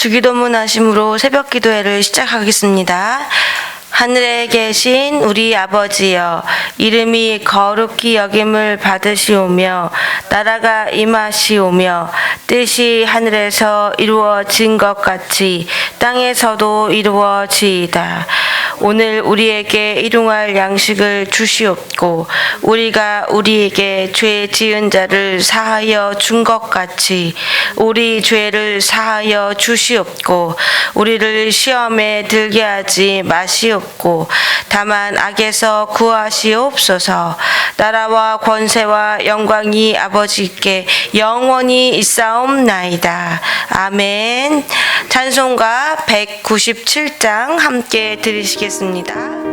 주기도문 하심으로 새벽 기도회를 시작하겠습니다. 하늘에 계신 우리 아버지여, 이름이 거룩히 여김을 받으시오며 나라가 임하시오며 뜻이 하늘에서 이루어진 것 같이 땅에서도 이루어지이다. 오늘 우리에게 일용할 양식을 주시옵고 우리가 우리에게 죄 지은 자를 사하여 준 것 같이 우리 죄를 사하여 주시옵고 우리를 시험에 들게 하지 마시옵고 다만 악에서 구하시옵소서. 나라와 권세와 영광이 아버지께 영원히 있사옵나이다. 아멘. 찬송가 197장 함께 들으시겠습니다.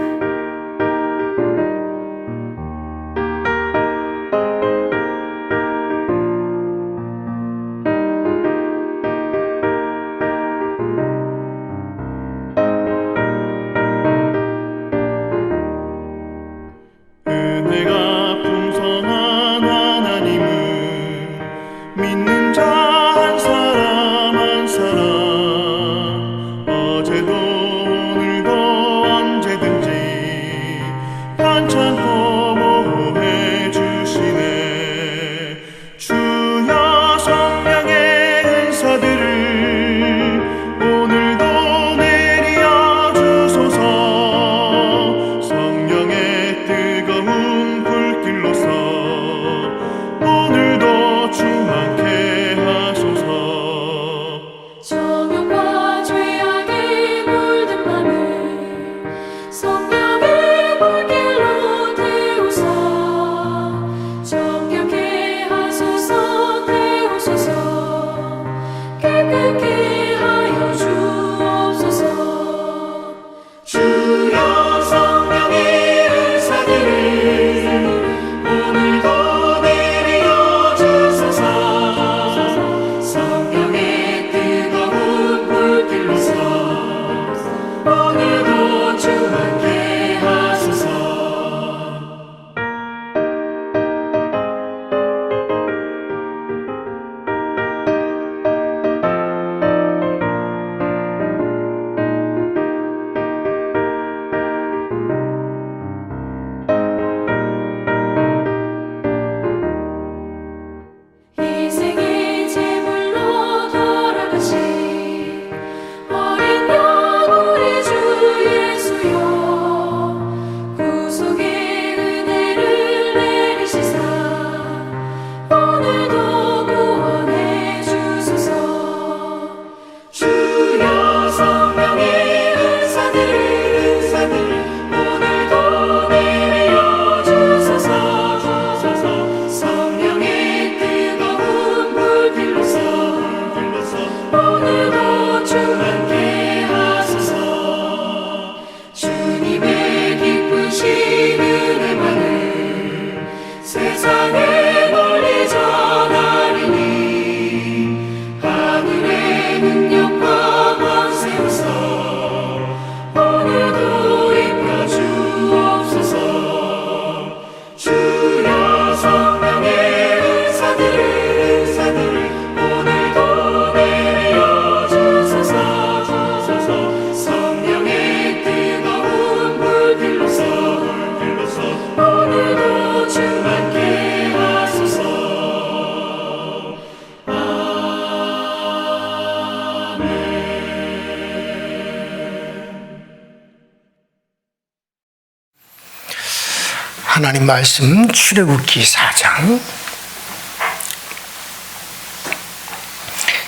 하나님 말씀 출애굽기 4장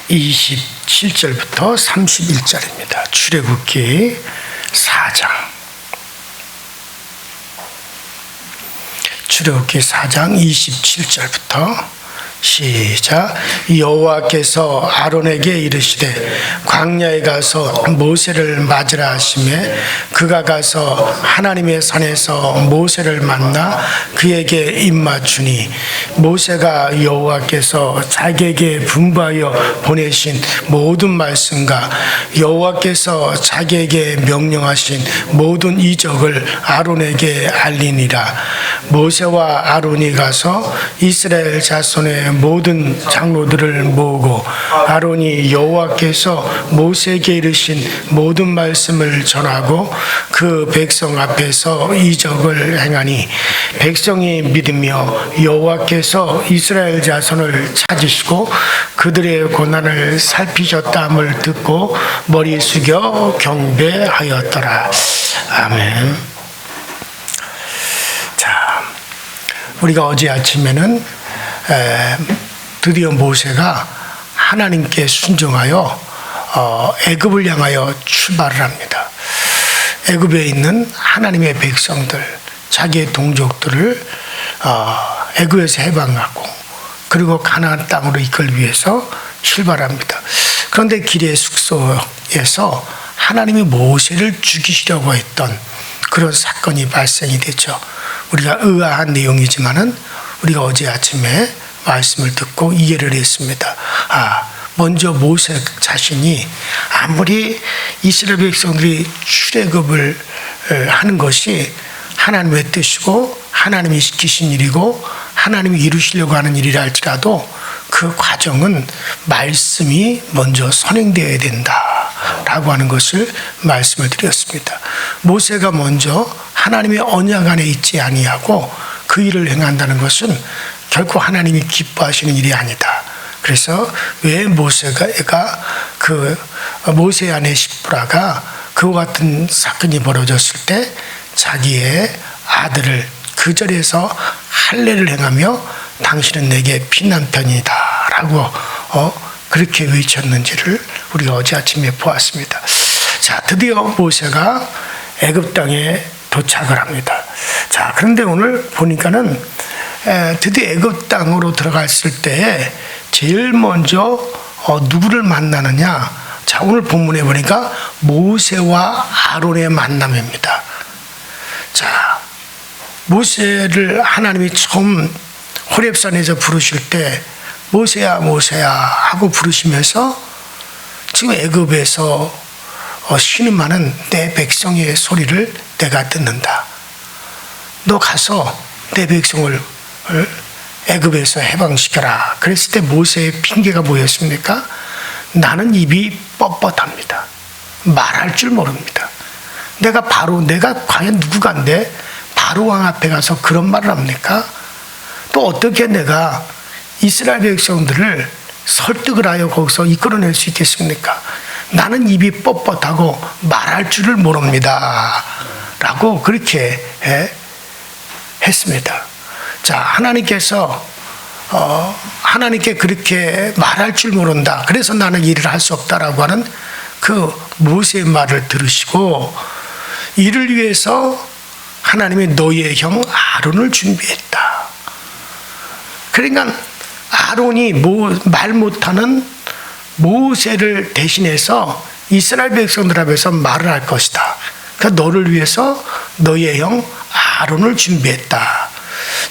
27절부터 31절입니다. 출애굽기 4장 27절부터 시작. 여호와께서 아론에게 이르시되 광야에 가서 모세를 맞으라 하시매 그가 가서 하나님의 산에서 모세를 만나 그에게 입맞추니 모세가 여호와께서 자기에게 분부하여 보내신 모든 말씀과 여호와께서 자기에게 명령하신 모든 이적을 아론에게 알리니라. 모세와 아론이 가서 이스라엘 자손의 모든 장로들을 모으고 아론이 여호와께서 모세에게 이르신 모든 말씀을 전하고 그 백성 앞에서 이적을 행하니 백성이 믿으며 여호와께서 이스라엘 자손을 찾으시고 그들의 고난을 살피셨다함을 듣고 머리 숙여 경배하였더라. 아멘. 자, 우리가 어제 아침에는 드디어 모세가 하나님께 순종하여 애굽을 향하여 출발을 합니다. 애굽에 있는 하나님의 백성들, 자기의 동족들을 애굽에서 해방하고 그리고 가나안 땅으로 이끌기 위해서 출발합니다. 그런데 길의 숙소에서 하나님이 모세를 죽이시려고 했던 그런 사건이 발생이 되죠. 우리가 의아한 내용이지만은 우리가 어제 아침에 말씀을 듣고 이해를 했습니다. 먼저 모세 자신이 아무리 이스라엘 백성들이 출애굽을 하는 것이 하나님의 뜻이고 하나님이 시키신 일이고 하나님이 이루시려고 하는 일이라 할지라도 그 과정은 말씀이 먼저 선행되어야 된다라고 하는 것을 말씀을 드렸습니다. 모세가 먼저 하나님의 언약 안에 있지 아니하고 그 일을 행한다는 것은 결코 하나님이 기뻐하시는 일이 아니다. 그래서 왜 모세가 그 모세 아내 시프라가 그와 같은 사건이 벌어졌을 때 자기의 아들을 그 절에서 할례를 행하며 당신은 내게 피난편이다 라고 그렇게 외쳤는지를 우리가 어제 아침에 보았습니다. 자, 드디어 모세가 애굽 땅에 도착을 합니다. 자, 그런데 오늘 보니까는 드디어 애굽 땅으로 들어갔을 때 제일 먼저 누구를 만나느냐? 자, 오늘 본문에 보니까 모세와 아론의 만남입니다. 자, 모세를 하나님이 처음 호렙산에서 부르실 때 모세야 모세야 하고 부르시면서 지금 애굽에서 신음하는 내 백성의 소리를 내가 듣는다. 너 가서 내 백성을 애굽에서 해방시켜라. 그랬을 때 모세의 핑계가 뭐였습니까? 나는 입이 뻣뻣합니다. 말할 줄 모릅니다. 내가 과연 누구간데 바로 왕 앞에 가서 그런 말을 합니까? 또 어떻게 내가 이스라엘 백성들을 설득을 하여 거기서 이끌어낼 수 있겠습니까? 나는 입이 뻣뻣하고 말할 줄을 모릅니다. 라고 그렇게 했습니다. 자, 하나님께 그렇게 말할 줄 모른다. 그래서 나는 일을 할 수 없다라고 하는 그 모세의 말을 들으시고 이를 위해서 하나님이 너희의 형 아론을 준비했다. 그러니까 아론이 말 못하는 모세를 대신해서 이스라엘 백성들 앞에서 말을 할 것이다. 그러니까 너를 위해서 너희의 형 아론을 준비했다.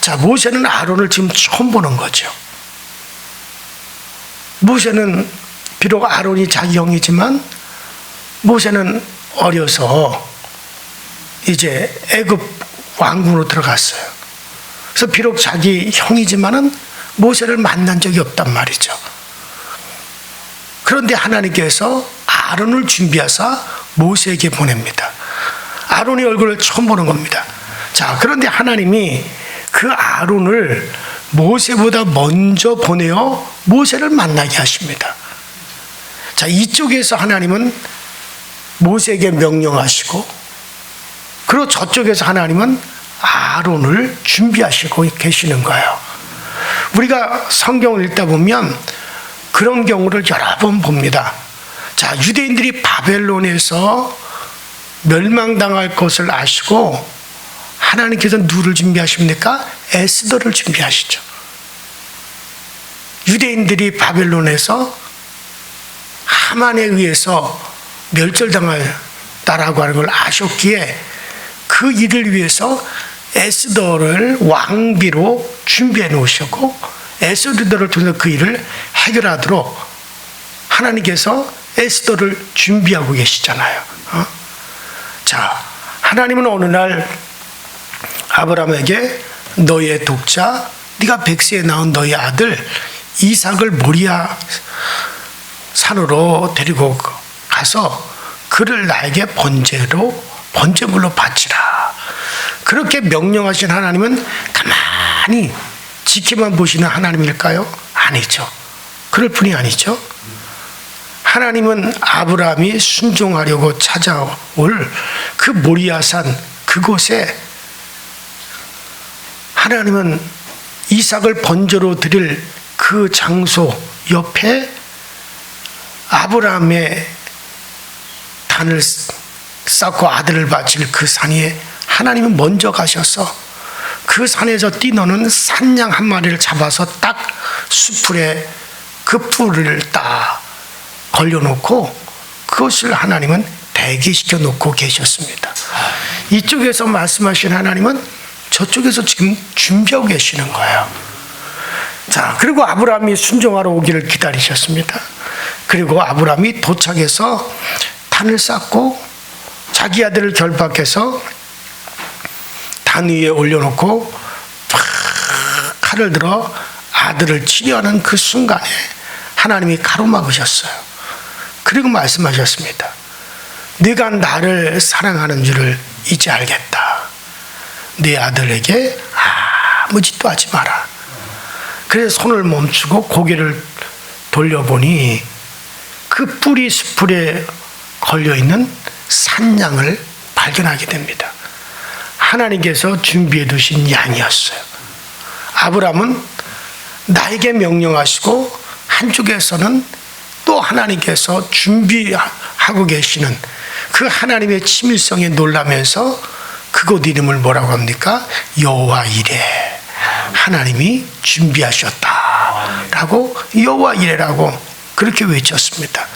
자, 모세는 아론을 지금 처음 보는 거죠. 모세는 비록 아론이 자기 형이지만 모세는 어려서 이제 애굽 왕궁으로 들어갔어요. 그래서 비록 자기 형이지만은 모세를 만난 적이 없단 말이죠. 그런데 하나님께서 아론을 준비하사 모세에게 보냅니다. 아론의 얼굴을 처음 보는 겁니다. 자, 그런데 하나님이 그 아론을 모세보다 먼저 보내어 모세를 만나게 하십니다. 자, 이쪽에서 하나님은 모세에게 명령하시고 그리고 저쪽에서 하나님은 아론을 준비하시고 계시는 거예요. 우리가 성경을 읽다 보면 그런 경우를 여러 번 봅니다. 자, 유대인들이 바벨론에서 멸망당할 것을 아시고 하나님께서 누구를 준비하십니까? 에스더를 준비하시죠. 유대인들이 바벨론에서 하만에 의해서 멸절당했다라고 하는 걸 아셨기에 그 일을 위해서 에스더를 왕비로 준비해 놓으셨고 에스더를 통해서 그 일을 해결하도록 하나님께서 에스더를 준비하고 계시잖아요. 자, 하나님은 어느 날 아브라함에게 너의 독자, 네가 백세에 낳은 너의 아들 이삭을 모리아 산으로 데리고 가서 그를 나에게 번제물로 바치라. 그렇게 명령하신 하나님은 가만히 지켜만 보시는 하나님일까요? 아니죠. 그럴 뿐이 아니죠. 하나님은 아브라함이 순종하려고 찾아올 그 모리아산 그곳에 하나님은 이삭을 번제로 드릴 그 장소 옆에 아브라함의 단을 쌓고 아들을 바칠 그 산 위에 하나님은 먼저 가셔서 그 산에서 뛰노는 산양 한 마리를 잡아서 딱 수풀에 그 뿔을 딱 걸려놓고 그것을 하나님은 대기시켜 놓고 계셨습니다. 이쪽에서 말씀하신 하나님은 저쪽에서 지금 준비하고 계시는 거예요. 자, 그리고 아브라함이 순종하러 오기를 기다리셨습니다. 그리고 아브라함이 도착해서 단을 쌓고 자기 아들을 결박해서 단 위에 올려놓고 칼을 들어 아들을 치려하는 그 순간에 하나님이 가로막으셨어요. 그리고 말씀하셨습니다. 네가 나를 사랑하는 줄을 이제 알겠다. 네 아들에게 아무 짓도 하지 마라. 그래서 손을 멈추고 고개를 돌려보니 그 뿌리 수풀에 걸려있는 산양을 발견하게 됩니다. 하나님께서 준비해 두신 양이었어요. 아브라함은 나에게 명령하시고 한쪽에서는 또 하나님께서 준비하고 계시는 그 하나님의 치밀성에 놀라면서 그곳 이름을 뭐라고 합니까? 여호와 이레. 하나님이 준비하셨다라고 여호와 이레라고 그렇게 외쳤습니다.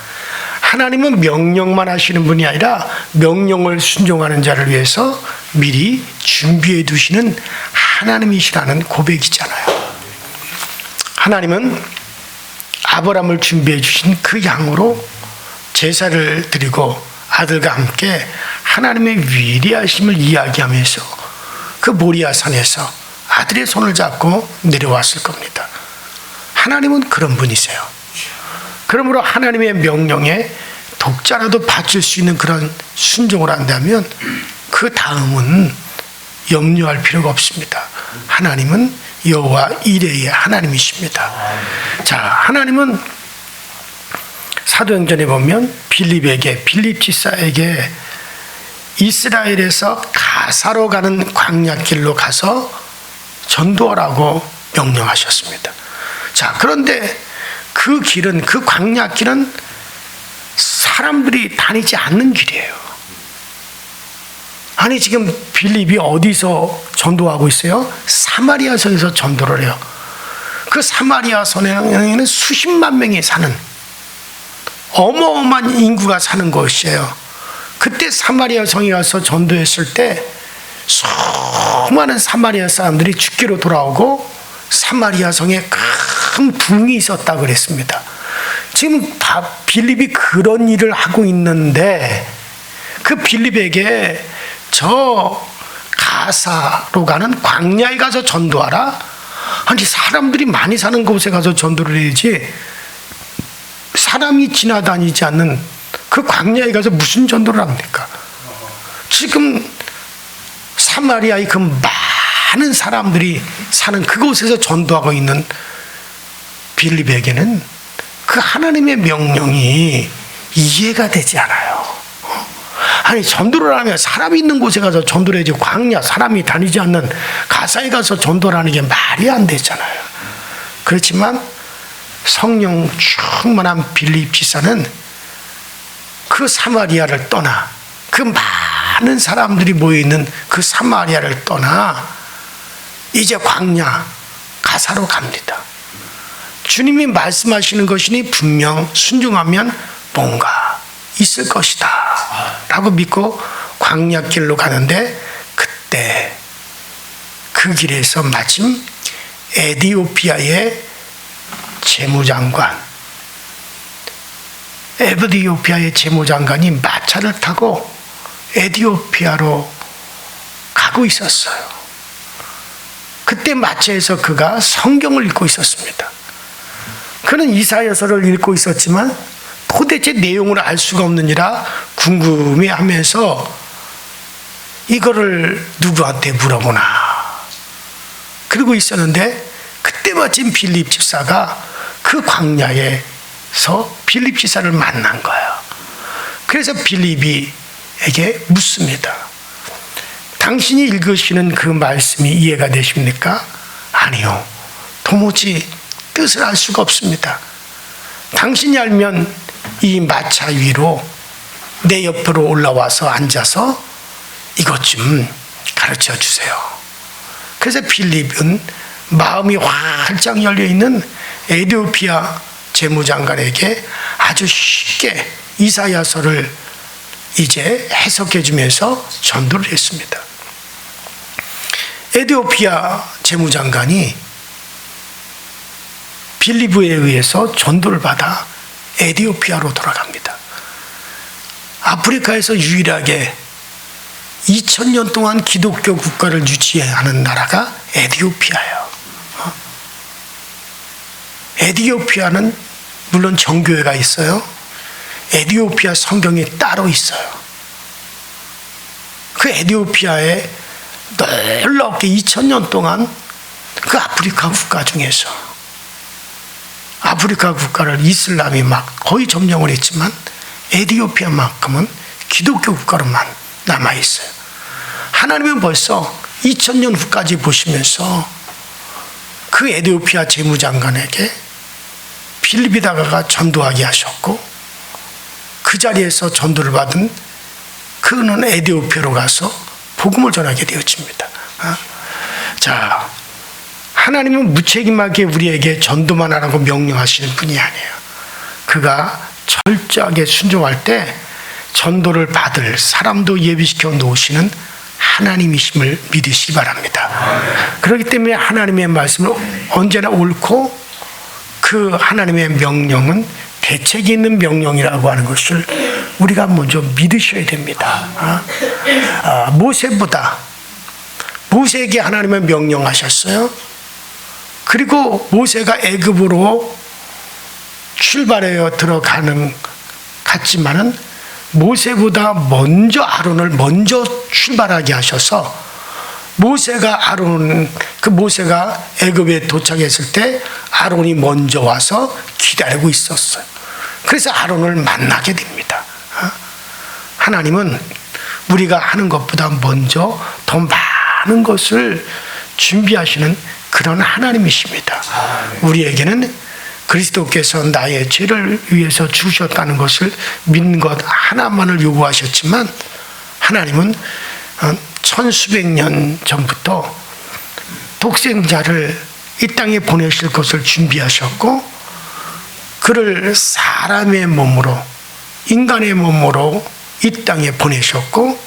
하나님은 명령만 하시는 분이 아니라 명령을 순종하는 자를 위해서 미리 준비해 두시는 하나님이시라는 고백이잖아요. 하나님은 아브라함을 준비해 주신 그 양으로 제사를 드리고 아들과 함께 하나님의 위대하심을 이야기하면서 그 모리아 산에서 아들의 손을 잡고 내려왔을 겁니다. 하나님은 그런 분이세요. 그러므로 하나님의 명령에 독자라도 바칠 수 있는 그런 순종을 한다면 그 다음은 염려할 필요가 없습니다. 하나님은 여호와 이레의 하나님이십니다. 자, 하나님은 사도행전에 보면 빌립 지사에게 이스라엘에서 가사로 가는 광야길로 가서 전도하라고 명령하셨습니다. 자, 그런데 그 길은, 그 광야길은 사람들이 다니지 않는 길이에요. 아니, 지금 빌립이 어디서 전도하고 있어요? 사마리아성에서 전도를 해요. 그 사마리아성에는 수십만 명이 사는 어마어마한 인구가 사는 곳이에요. 그때 사마리아성에 가서 전도했을 때 수많은 사마리아 사람들이 죽기로 돌아오고 사마리아성에 큰 붕이 있었다 그랬습니다. 지금 빌립이 그런 일을 하고 있는데 그 빌립에게 저 가사로 가는 광야에 가서 전도하라? 아니, 사람들이 많이 사는 곳에 가서 전도를 해야지 사람이 지나다니지 않는 그 광야에 가서 무슨 전도를 합니까? 지금 사마리아의 그 많은 사람들이 사는 그곳에서 전도하고 있는 빌립에게는 그 하나님의 명령이 이해가 되지 않아요. 아니, 전도를 하면 사람이 있는 곳에 가서 전도를 해야지 광야, 사람이 다니지 않는 가사에 가서 전도를 하는 게 말이 안 되잖아요. 그렇지만 성령 충만한 빌립 지사는 그 사마리아를 떠나, 그 많은 사람들이 모여있는 그 사마리아를 떠나 이제 광야 가사로 갑니다. 주님이 말씀하시는 것이니 분명 순종하면 뭔가 있을 것이다 라고 믿고 광야길로 가는데, 그때 그 길에서 마침 에티오피아의 재무장관이 마차를 타고 에티오피아로 가고 있었어요. 그때 마차에서 그가 성경을 읽고 있었습니다. 그는 이사야서를 읽고 있었지만 도대체 내용을 알 수가 없느니라 궁금해하면서 이거를 누구한테 물어보나 그러고 있었는데 그때 마침 빌립 집사가 그 광야에서 빌립 집사를 만난 거예요. 그래서 빌립이에게 묻습니다. 당신이 읽으시는 그 말씀이 이해가 되십니까? 아니요. 도무지 뜻을 알 수가 없습니다. 당신이 알면 이 마차 위로 내 옆으로 올라와서 앉아서 이것 좀 가르쳐 주세요. 그래서 빌립은 마음이 활짝 열려있는 에티오피아 재무장관에게 아주 쉽게 이사야서를 이제 해석해 주면서 전도를 했습니다. 에티오피아 재무장관이 빌립에 의해서 전도를 받아 에티오피아로 돌아갑니다. 아프리카에서 유일하게 2000년 동안 기독교 국가를 유지하는 나라가 에티오피아예요. 에티오피아는 물론 정교회가 있어요. 에티오피아 성경이 따로 있어요. 그 에티오피아에 놀랍게 2000년 동안 그 아프리카 국가 중에서 아프리카 국가를 이슬람이 막 거의 점령을 했지만 에티오피아만큼은 기독교 국가로만 남아있어요. 하나님은 벌써 2000년 후까지 보시면서 그 에티오피아 재무장관에게 빌립에다가 전도하게 하셨고 그 자리에서 전도를 받은 그는 에티오피아로 가서 복음을 전하게 되어집니다. 자, 하나님은 무책임하게 우리에게 전도만 하라고 명령하시는 분이 아니에요. 그가 철저하게 순종할 때 전도를 받을 사람도 예비시켜 놓으시는 하나님이심을 믿으시기 바랍니다. 그렇기 때문에 하나님의 말씀을 언제나 옳고 그 하나님의 명령은 대책이 있는 명령이라고 하는 것을 우리가 먼저 믿으셔야 됩니다. 모세에게 하나님은 명령하셨어요. 그리고 모세가 애굽으로 출발하여 들어가는 같지만은 모세보다 먼저 아론을 먼저 출발하게 하셔서 모세가 애굽에 도착했을 때 아론이 먼저 와서 기다리고 있었어요. 그래서 아론을 만나게 됩니다. 하나님은 우리가 하는 것보다 먼저 더 많은 것을 준비하시는 그런 하나님이십니다. 우리에게는 그리스도께서 나의 죄를 위해서 죽으셨다는 것을 믿는 것 하나만을 요구하셨지만 하나님은 천수백 년 전부터 독생자를 이 땅에 보내실 것을 준비하셨고 그를 사람의 몸으로 인간의 몸으로 이 땅에 보내셨고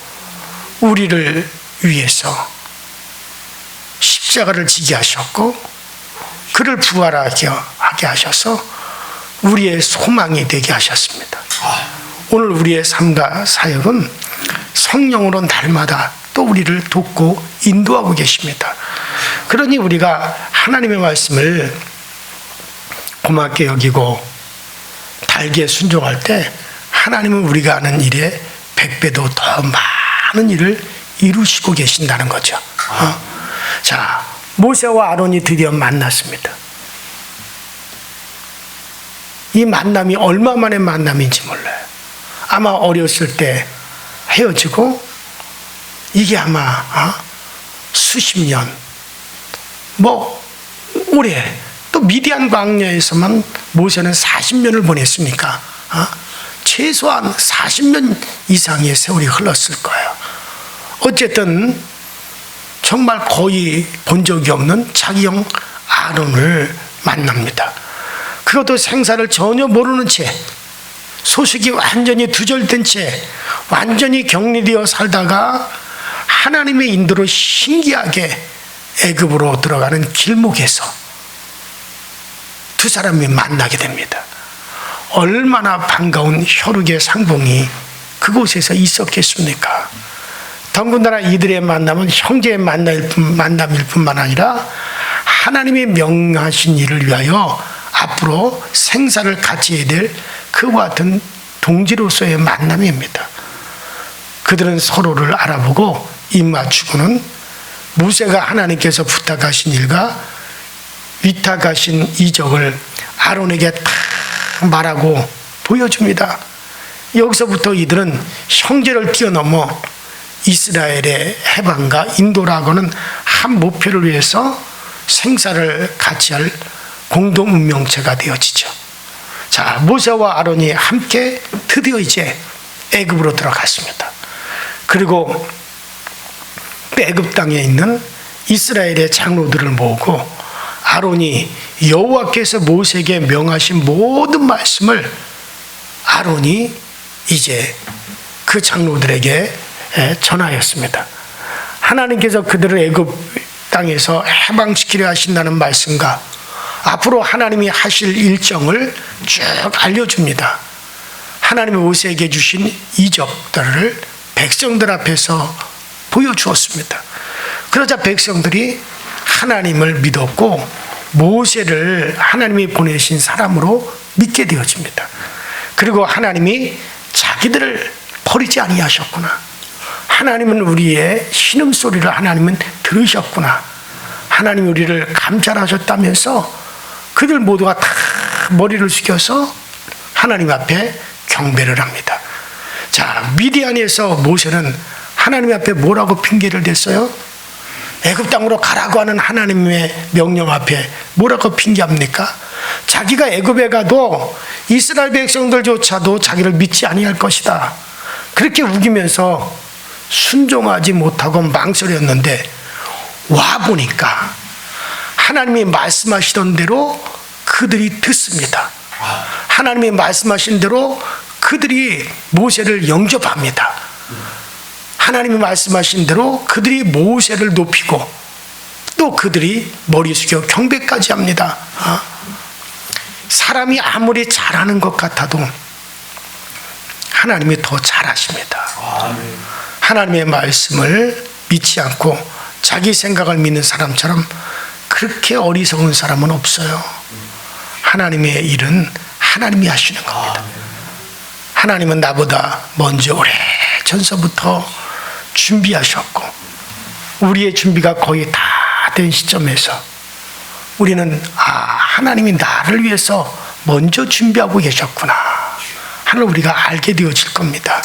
우리를 위해서 십자가를 지게 하셨고 그를 부활하게 하셔서 우리의 소망이 되게 하셨습니다. 오늘 우리의 삶과 사역은 성령으로 날마다 또 우리를 돕고 인도하고 계십니다. 그러니 우리가 하나님의 말씀을 고맙게 여기고 달게 순종할 때 하나님은 우리가 하는 일에 100배도 더 많은 일을 이루시고 계신다는 거죠. 자, 모세와 아론이 드디어 만났습니다. 이 만남이 얼마 만의 만남인지 몰라요. 아마 어렸을 때 헤어지고 이게 아마 수십 년, 오래 또 미디안 광야에서만 모세는 40년을 보냈으니까 최소한 40년 이상의 세월이 흘렀을 거예요. 어쨌든 정말 거의 본 적이 없는 자기 형 아론을 만납니다. 그것도 생사를 전혀 모르는 채 소식이 완전히 두절된 채 완전히 격리되어 살다가 하나님의 인도로 신기하게 애굽으로 들어가는 길목에서 두 사람이 만나게 됩니다. 얼마나 반가운 혈육의 상봉이 그곳에서 있었겠습니까? 더군다나 이들의 만남은 형제의 만남일 뿐만 아니라 하나님의 명하신 일을 위하여 앞으로 생사를 같이 해야 될 그와 같은 동지로서의 만남입니다. 그들은 서로를 알아보고 입맞추고는 모세가 하나님께서 부탁하신 일과 위탁하신 이적을 아론에게 다 말하고 보여줍니다. 여기서부터 이들은 형제를 뛰어넘어 이스라엘의 해방과 인도라고는 한 목표를 위해서 생사를 같이 할 공동 운명체가 되어지죠. 자, 모세와 아론이 함께 드디어 이제 애굽으로 들어갔습니다. 그리고 애굽 땅에 있는 이스라엘의 장로들을 모으고 아론이 여호와께서 모세에게 명하신 모든 말씀을 아론이 이제 그 장로들에게 전하였습니다. 하나님께서 그들을 애굽 땅에서 해방시키려 하신다는 말씀과 앞으로 하나님이 하실 일정을 쭉 알려줍니다. 하나님이 모세에게 주신 이적들을 백성들 앞에서 보여주었습니다. 그러자 백성들이 하나님을 믿었고 모세를 하나님이 보내신 사람으로 믿게 되어집니다. 그리고 하나님이 자기들을 버리지 아니하셨구나. 하나님은 우리의 신음소리를 하나님은 들으셨구나. 하나님이 우리를 감찰하셨다면서 그들 모두가 다 머리를 숙여서 하나님 앞에 경배를 합니다. 자, 미디안에서 모세는 하나님 앞에 뭐라고 핑계를 댔어요? 애굽 땅으로 가라고 하는 하나님의 명령 앞에 뭐라고 핑계합니까? 자기가 애굽에 가도 이스라엘 백성들조차도 자기를 믿지 아니할 것이다. 그렇게 우기면서 순종하지 못하고 망설였는데 와 보니까 하나님이 말씀하시던 대로 그들이 듣습니다. 하나님이 말씀하신 대로 그들이 모세를 영접합니다. 하나님이 말씀하신 대로 그들이 모세를 높이고 또 그들이 머리 숙여 경배까지 합니다. 사람이 아무리 잘하는 것 같아도 하나님이 더 잘하십니다. 하나님의 말씀을 믿지 않고 자기 생각을 믿는 사람처럼 그렇게 어리석은 사람은 없어요. 하나님의 일은 하나님이 하시는 겁니다. 하나님은 나보다 먼저 오래전서부터 준비하셨고 우리의 준비가 거의 다 된 시점에서 우리는 하나님이 나를 위해서 먼저 준비하고 계셨구나 하늘 우리가 알게 되어질 겁니다.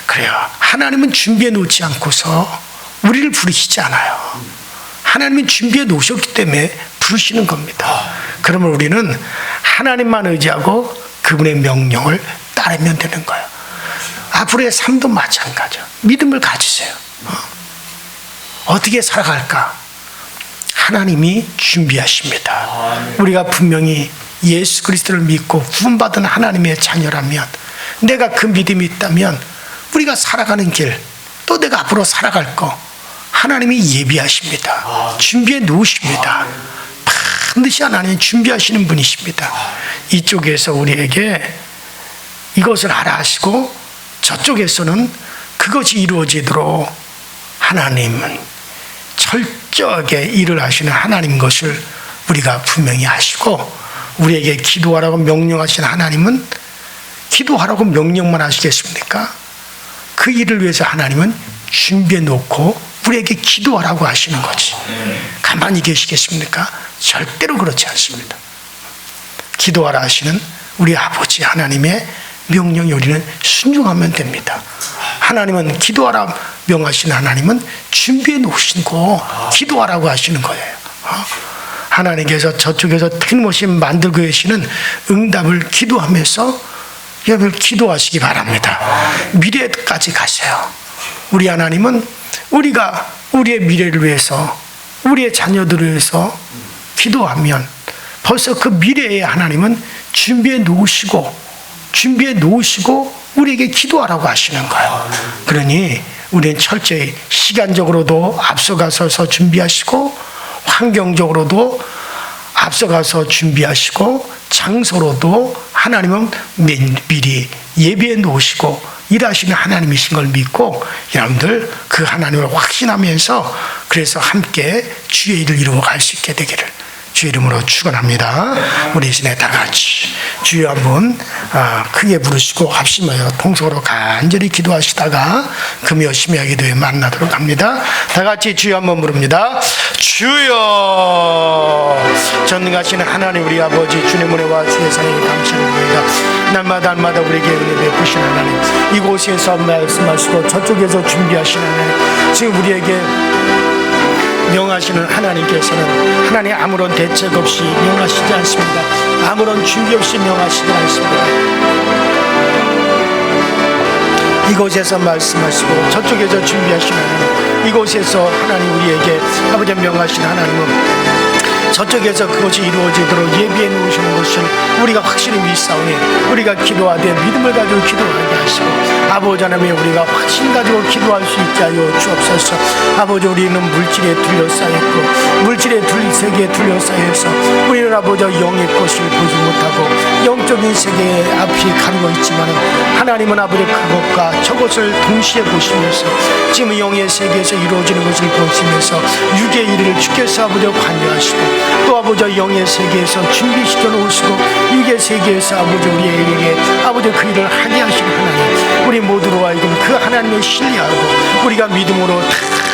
그래요. 하나님은 준비해 놓지 않고서 우리를 부르시지 않아요. 하나님은 준비해 놓으셨기 때문에 부르시는 겁니다. 그러면 우리는 하나님만 의지하고 그분의 명령을 따르면 되는 거예요. 앞으로의 삶도 마찬가지죠. 믿음을 가지세요. 어떻게 살아갈까? 하나님이 준비하십니다. 우리가 분명히 예수 그리스도를 믿고 구원받은 하나님의 자녀라면 내가 그 믿음이 있다면 우리가 살아가는 길 또 내가 앞으로 살아갈 거 하나님이 예비하십니다. 준비해 놓으십니다. 반드시 하나님이 준비하시는 분이십니다. 이쪽에서 우리에게 이것을 알아 하시고 저쪽에서는 그것이 이루어지도록 하나님은 철저하게 일을 하시는 하나님 것을 우리가 분명히 아시고 우리에게 기도하라고 명령하신 하나님은 기도하라고 명령만 하시겠습니까? 그 일을 위해서 하나님은 준비해 놓고 우리에게 기도하라고 하시는 거지. 가만히 계시겠습니까? 절대로 그렇지 않습니다. 기도하라 하시는 우리 아버지 하나님의 명령에 우리는 순종하면 됩니다. 하나님은 기도하라 명하신 하나님은 준비해 놓으시고 기도하라고 하시는 거예요. 하나님께서 저쪽에서 틀림없이 만들고 계시는 응답을 기도하면서 여러분 기도하시기 바랍니다. 미래까지 가세요. 우리 하나님은 우리가 우리의 미래를 위해서 우리의 자녀들을 위해서 기도하면 벌써 그 미래에 하나님은 준비해 놓으시고 우리에게 기도하라고 하시는 거예요. 그러니 우리는 철저히 시간적으로도 앞서가서 준비하시고 환경적으로도 앞서가서 준비하시고 장소로도 하나님은 미리 예비해 놓으시고 일하시는 하나님이신 걸 믿고 여러분들 그 하나님을 확신하면서 그래서 함께 주의 일을 이루어 갈 수 있게 되기를 주 이름으로 축원합니다. 우리 이 시간에 다 같이 주여 한번 크게 부르시고 합심하여 통성으로 간절히 기도하시다가 금요 심야 기도에 만나도록 합니다. 다 같이 주여 한번 부릅니다. 주여. 전능하신 하나님 우리 아버지 주님 은혜와 주의 사랑에 감사합니다. 날마다 우리에게 은혜 베푸신 하나님, 이곳에서 말씀하시고 저쪽에서 준비하신 하나님, 지금 우리에게 명하시는 하나님께서는 하나님 아무런 대책 없이 명하시지 않습니다. 아무런 준비 없이 명하시지 않습니다. 이곳에서 말씀하시고 저쪽에서 준비하시는 하나님, 이곳에서 하나님 우리에게 아버지 명하신 하나님은 저쪽에서 그것이 이루어지도록 예비해 놓으시는 것을 우리가 확실히 믿사오니 우리가 기도하되 믿음을 가지고 기도하게 하시고 아버지 하나님 우리가 확신 가지고 기도할 수 있게 하여 주옵소서. 아버지 우리는 물질에 둘러싸였고 물질의 세계에 둘러싸여서 우리는 아버지 영의 것을 보지 못하고 영적인 세계에 앞이 가리고 있지만 하나님은 아버지 그것과 저것을 동시에 보시면서 지금 영의 세계에서 이루어지는 것을 보시면서 육의 일을 주께서 아버지 관여하시고 또 아버지 영의 세계에서 준비시켜 놓으시고 육의 세계에서 아버지 우리에게 아버지 그 일을 하게 하시는 하나님, 우리 모두로 하여금 그 하나님을 신뢰하고 우리가 믿음으로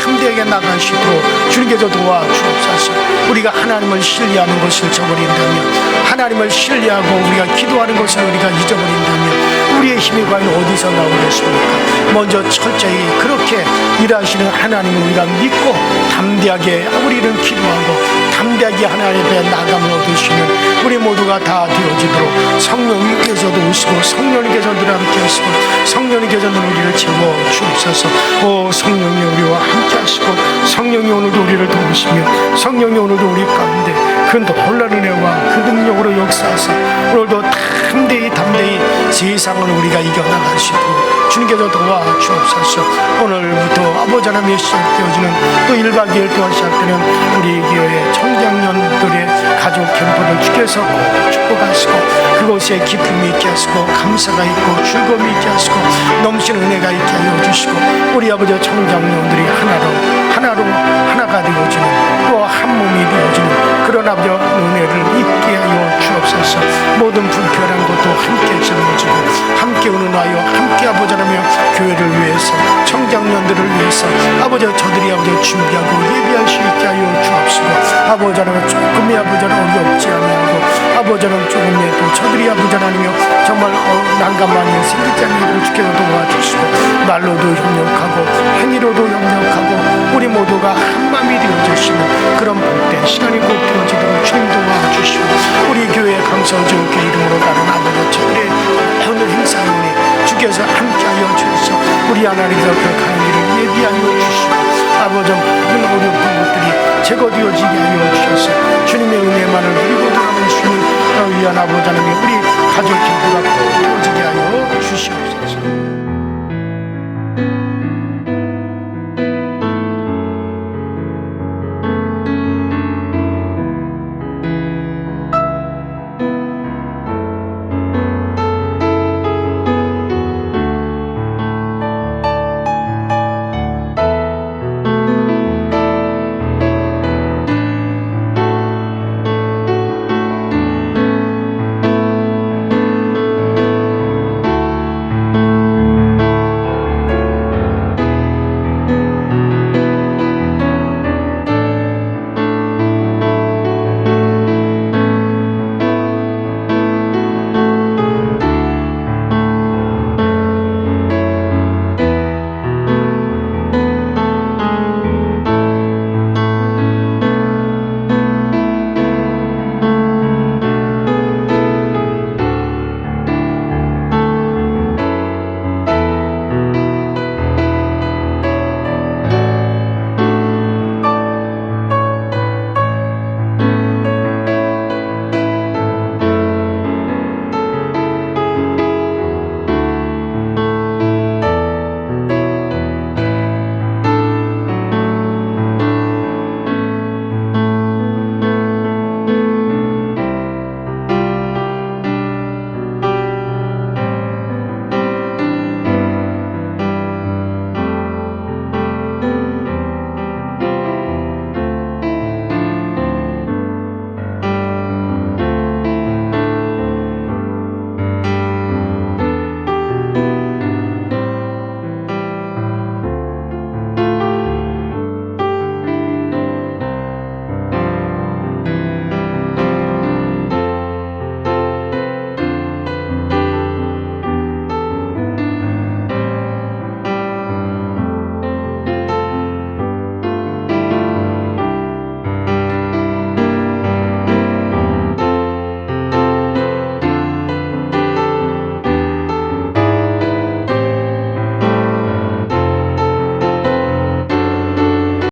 담대하게 나가시도록 주님께서 도와주옵소서. 우리가 하나님을 신뢰하는 것을 저버린다면, 하나님을 신뢰하고 우리가 기도하는 것을 우리가 잊어버린다면 우리의 힘이 과연 어디서 나오겠습니까? 먼저 철저히 그렇게 일하시는 하나님을 우리가 믿고 담대하게 우리는 기도하고 담대하게 하나님 앞에 나감을 얻으시는 우리 모두가 다 되어지도록 성령님께서도 오시고 성령님께서 늘 함께 하시고 성령님께서는 우리를 채워 주옵소서. 오 성령님 우리와 함께 하시고 성령이 오늘도 우리를 도우시며 성령이 오늘도 우리 가운데 그 놀라운 은혜와 그 능력으로 역사하사 오늘도 담대히 세상을 우리가 이겨나가시도록 주님께서 도와주옵소서. 오늘부터 아버지 하나님의 시작되어지는 또 1박 2일 동안 시작되는 우리 교회 청장년들의 가족 캠프를 주께서 축복하시고 그곳에 기쁨이 있게 하시고 감사가 있고 즐거움이 있게 하시고 넘치는 은혜가 있게 하여 주시고 우리 아버지 청장년들이 하나가 되어지는 또 한 몸이 되어지는 그런 아버지 은혜를 있게 하여 주옵소서. 모든 불편한 것도 함께 짊어지고 함께 운운하여 함께 아버지 하나며 교회를 위해서 청장년들을 위해서 아버지 저들이 아버지 준비하고 예비할 수 있게 하여 주옵시고 아버지 하나님 조금이 아버지 하나님 어렵지 아니하고 아버지 하나님 조금이라도 저들이 아버지 하나님이여 정말 난감하니 생기지 않는 일을 주께서 도와주시고 말로도 협력하고 행위로도 협력하고 우리 모두가 한마음이 되어주시는 그런 복된 시간이 꼭 되어지도록 주님 도와주시고 우리 교회 강서지옥교 이름으로 가는 아버지 저들의 오늘 행사하니 주께서 함께하여 주셔서 우리 하나님께서 그 가는 길을 예비하여 주시고 아버지 모든 어려운 것들이 제거되어지게 하여 주셔서 주님의 은혜만을 누리고 돌아가는 주님 위한 아버지 하나님 우리